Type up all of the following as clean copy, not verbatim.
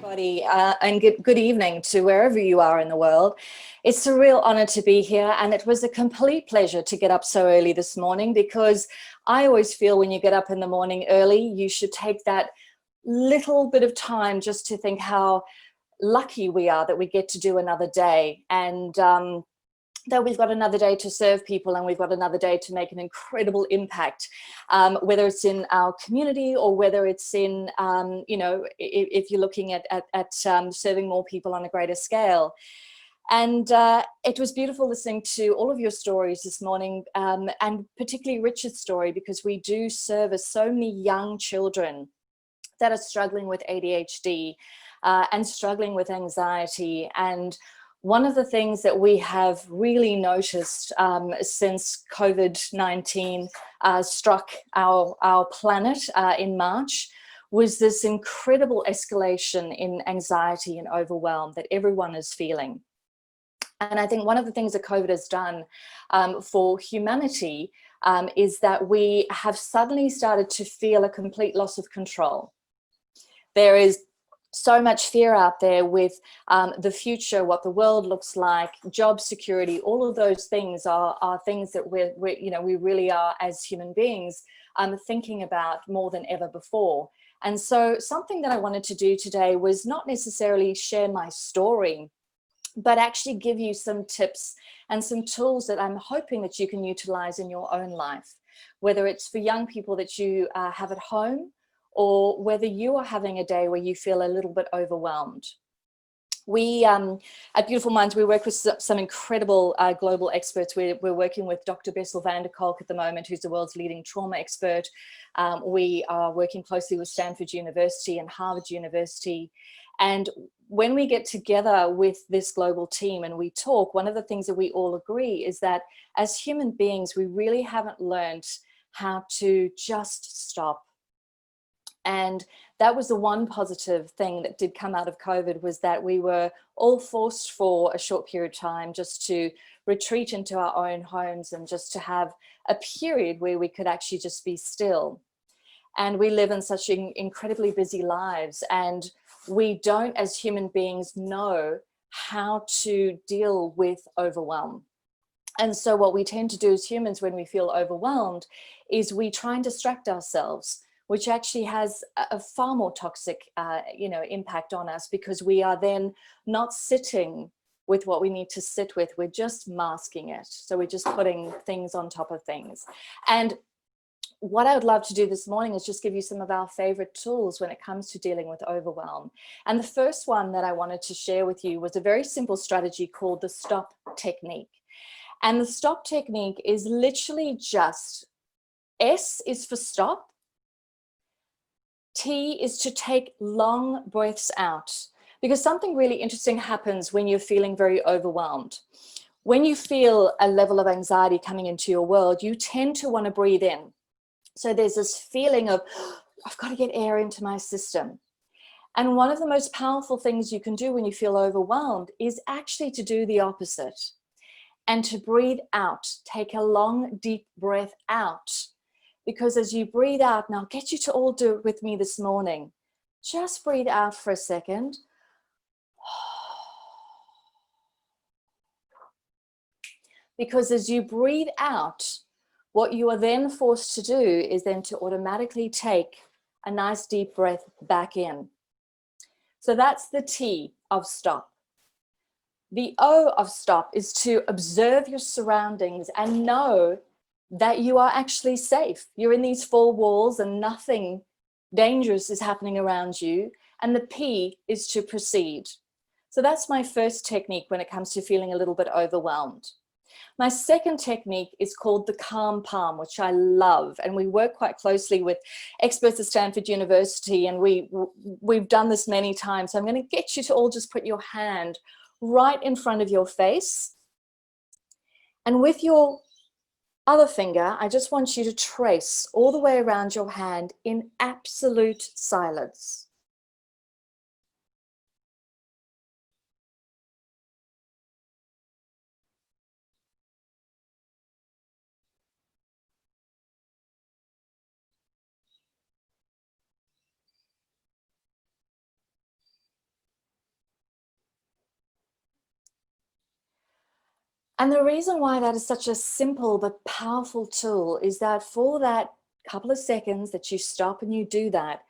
everybody, and good evening to wherever you are in the world. It's a real honor to be here, and it was a complete pleasure to get up so early this morning, because I always feel when you get up in the morning early, you should take that little bit of time just to think how lucky we are that we get to do another day, and that we've got another day to serve people, and we've got another day to make an incredible impact, whether it's in our community or whether it's in, if you're looking at serving more people on a greater scale. And it was beautiful listening to all of your stories this morning, and particularly Richard's story, because we do service so many young children that are struggling with ADHD and struggling with anxiety. And one of the things that we have really noticed since COVID-19 struck our planet in March was this incredible escalation in anxiety and overwhelm that everyone is feeling. And I think one of the things that COVID has done for humanity is that we have suddenly started to feel a complete loss of control. There is so much fear out there with the future, what the world looks like, job security. All of those things are things that we really are, as human beings, thinking about more than ever before. And so something that I wanted to do today was not necessarily share my story, but actually give you some tips and some tools that I'm hoping that you can utilize in your own life, whether it's for young people that you have at home, or whether you are having a day where you feel a little bit overwhelmed. We, at Beautiful Minds, we work with some incredible global experts. We're working with Dr. Bessel van der Kolk at the moment, who's the world's leading trauma expert. We are working closely with Stanford University and Harvard University. And when we get together with this global team and we talk, one of the things that we all agree is that as human beings, we really haven't learned how to just stop. And that was the one positive thing that did come out of COVID, was that we were all forced for a short period of time just to retreat into our own homes and just to have a period where we could actually just be still. And we live in such incredibly busy lives, and we don't, as human beings, know how to deal with overwhelm. And so what we tend to do as humans when we feel overwhelmed is we try and distract ourselves, which actually has a far more toxic, impact on us, because we are then not sitting with what we need to sit with. We're just masking it. So we're just putting things on top of things. And what I would love to do this morning is just give you some of our favorite tools when it comes to dealing with overwhelm. And the first one that I wanted to share with you was a very simple strategy called the stop technique. And the stop technique is literally just, S is for stop, T is to take long breaths out, because something really interesting happens when you're feeling very overwhelmed. When you feel a level of anxiety coming into your world, you tend to want to breathe in. So there's this feeling of, I've got to get air into my system. And one of the most powerful things you can do when you feel overwhelmed is actually to do the opposite, and to breathe out. Take a long, deep breath out. Because as you breathe out, and I'll get you to all do it with me this morning, just breathe out for a second. Because as you breathe out, what you are then forced to do is then to automatically take a nice deep breath back in. So that's the T of stop. The O of stop is to observe your surroundings and know that you are actually safe. You're in these four walls and nothing dangerous is happening around you. And the P is to proceed. So that's my first technique when it comes to feeling a little bit overwhelmed. My second technique is called the calm palm, which I love. And we work quite closely with experts at Stanford University, and we've done this many times. So I'm going to get you to all just put your hand right in front of your face. And with your other finger, I just want you to trace all the way around your hand in absolute silence. And the reason why that is such a simple but powerful tool is that for that couple of seconds that you stop and you do that,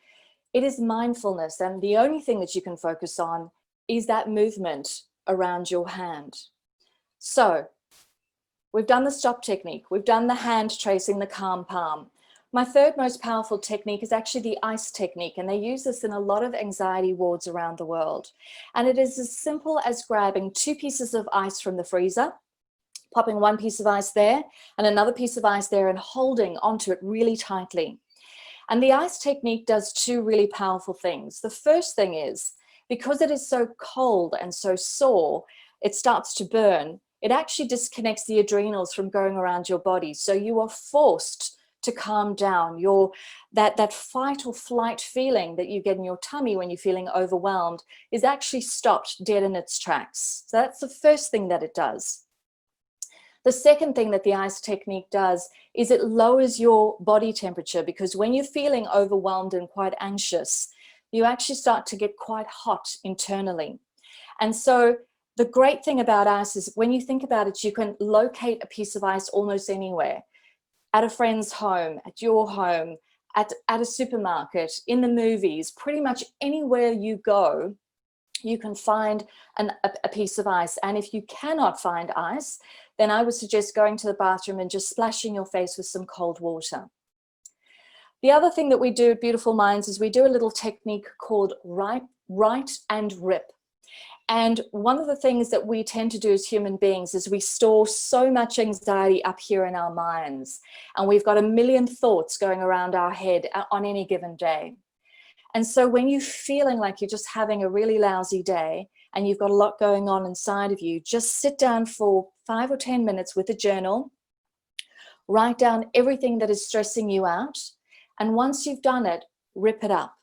it is mindfulness. And the only thing that you can focus on is that movement around your hand. So we've done the stop technique. We've done the hand tracing, the calm palm. My third most powerful technique is actually the ice technique, and they use this in a lot of anxiety wards around the world. And it is as simple as grabbing 2 pieces of ice from the freezer, popping 1 piece of ice there and another piece of ice there, and holding onto it really tightly. And the ice technique does 2 really powerful things. The first thing is, because it is so cold and so sore, it starts to burn. It actually disconnects the adrenals from going around your body. So you are forced to calm down. That fight or flight feeling that you get in your tummy when you're feeling overwhelmed is actually stopped dead in its tracks. So that's the first thing that it does. The second thing that the ice technique does is it lowers your body temperature, because when you're feeling overwhelmed and quite anxious, you actually start to get quite hot internally. And so the great thing about ice is, when you think about it, you can locate a piece of ice almost anywhere, at a friend's home, at your home, at a supermarket, in the movies, pretty much anywhere you go, you can find a piece of ice. And if you cannot find ice, then I would suggest going to the bathroom and just splashing your face with some cold water. The other thing that we do at Beautiful Minds is we do a little technique called write and rip. And one of the things that we tend to do as human beings is we store so much anxiety up here in our minds, and we've got a million thoughts going around our head on any given day. And so when you're feeling like you're just having a really lousy day and you've got a lot going on inside of you, just sit down for 5 or 10 minutes with a journal, write down everything that is stressing you out. And once you've done it, rip it up.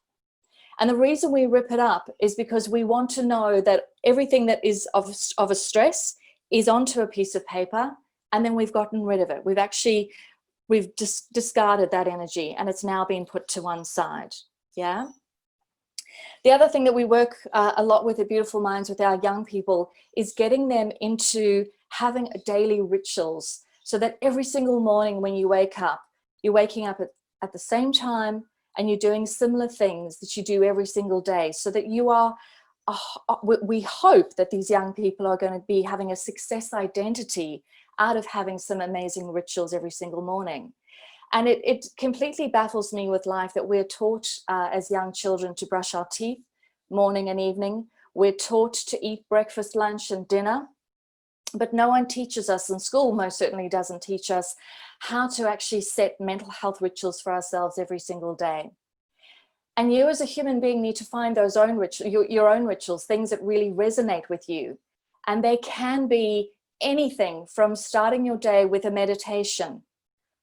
And the reason we rip it up is because we want to know that everything that is of a stress is onto a piece of paper, and then we've gotten rid of it. We've just discarded that energy, and it's now been put to one side. Yeah. The other thing that we work a lot with at Beautiful Minds with our young people is getting them into having daily rituals, so that every single morning when you wake up, you're waking up at the same time, and you're doing similar things that you do every single day, so that you are, we hope that these young people are going to be having a success identity out of having some amazing rituals every single morning. And it completely baffles me with life that we're taught as young children to brush our teeth morning and evening. We're taught to eat breakfast, lunch, and dinner. But no one teaches us, and school most certainly doesn't teach us, how to actually set mental health rituals for ourselves every single day. And you as a human being need to find those your own rituals, things that really resonate with you. And they can be anything from starting your day with a meditation,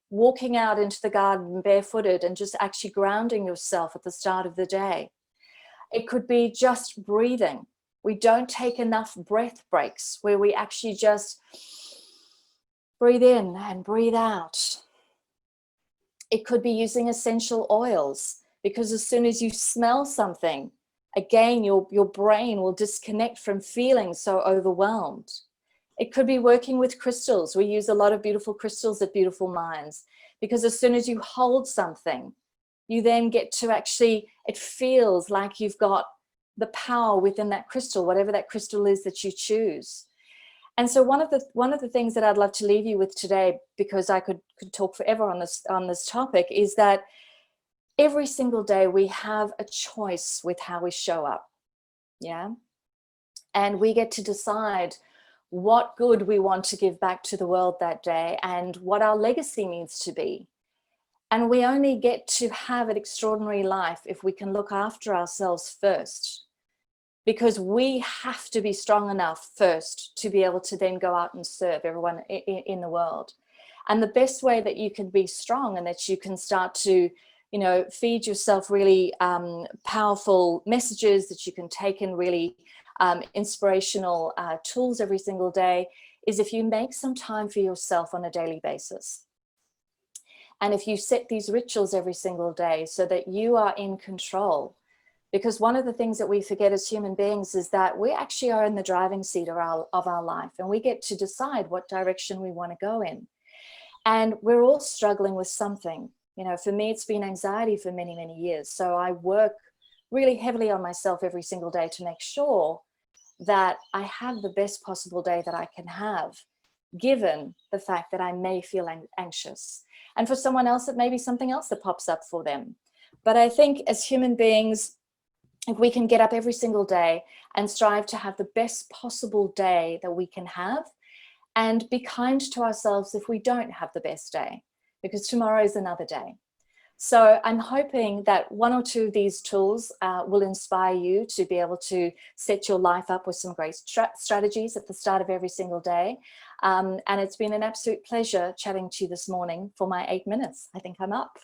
walking out into the garden barefooted and just actually grounding yourself at the start of the day. It could be just breathing. We don't take enough breath breaks where we actually just breathe in and breathe out. It could be using essential oils, because as soon as you smell something, again, your brain will disconnect from feeling so overwhelmed. It could be working with crystals. We use a lot of beautiful crystals at Beautiful Minds, because as soon as you hold something, you then get to actually, it feels like you've got the power within that crystal, whatever that crystal is that you choose. And so one of the things that I'd love to leave you with today, because I could talk forever on this topic, is that every single day we have a choice with how we show up. Yeah. And we get to decide what good we want to give back to the world that day and what our legacy needs to be. And we only get to have an extraordinary life if we can look after ourselves first, because we have to be strong enough first to be able to then go out and serve everyone in the world. And the best way that you can be strong and that you can start to, feed yourself really powerful messages, that you can take in really inspirational tools every single day, is if you make some time for yourself on a daily basis. And if you set these rituals every single day so that you are in control, Because one of the things that we forget as human beings is that we actually are in the driving seat of our life, and we get to decide what direction we want to go in. And we're all struggling with something. You know, for me, it's been anxiety for many, many years. So I work really heavily on myself every single day to make sure that I have the best possible day that I can have, given the fact that I may feel anxious. And for someone else, it may be something else that pops up for them. But I think as human beings, if we can get up every single day and strive to have the best possible day that we can have, and be kind to ourselves if we don't have the best day, because tomorrow is another day. So I'm hoping that one or two of these tools will inspire you to be able to set your life up with some great strategies at the start of every single day. And it's been an absolute pleasure chatting to you this morning for my 8 minutes. I think I'm up.